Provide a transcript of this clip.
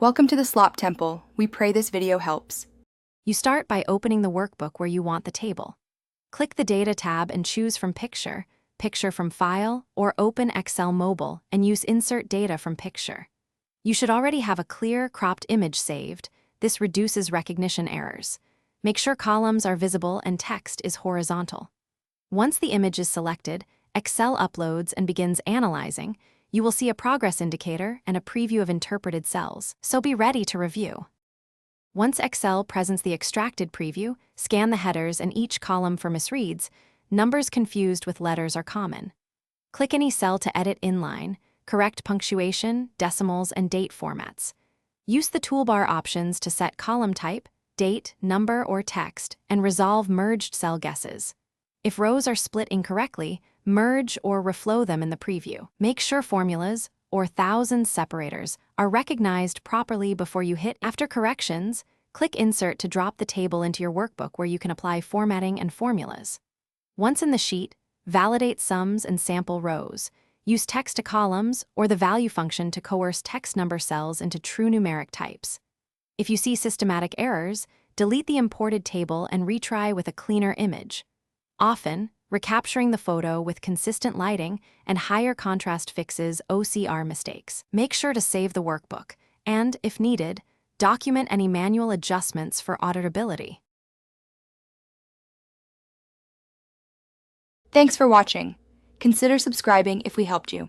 Welcome to the Slop Temple. We pray this video helps. You start by opening the workbook where you want the table. Click the Data tab and choose from Picture, Picture from File, or Open Excel Mobile and use Insert Data from Picture. You should already have a clear, cropped image saved. This reduces recognition errors. Make sure columns are visible and text is horizontal. Once the image is selected, Excel uploads and begins analyzing. You will see a progress indicator and a preview of interpreted cells, so be ready to review. Once Excel presents the extracted preview, scan the headers and each column for misreads. Numbers confused with letters are common. Click any cell to edit inline, correct punctuation, decimals, and date formats. Use the toolbar options to set column type, date, number, or text, and resolve merged cell guesses. If rows are split incorrectly, merge or reflow them in the preview. Make sure formulas, or thousands separators, are recognized properly before you hit. After corrections, click Insert to drop the table into your workbook where you can apply formatting and formulas. Once in the sheet, validate sums and sample rows. Use text to columns or the value function to coerce text number cells into true numeric types. If you see systematic errors, delete the imported table and retry with a cleaner image. Often, recapturing the photo with consistent lighting and higher contrast fixes OCR mistakes. Make sure to save the workbook and, if needed, document any manual adjustments for auditability. Thanks for watching. Consider subscribing if we helped you.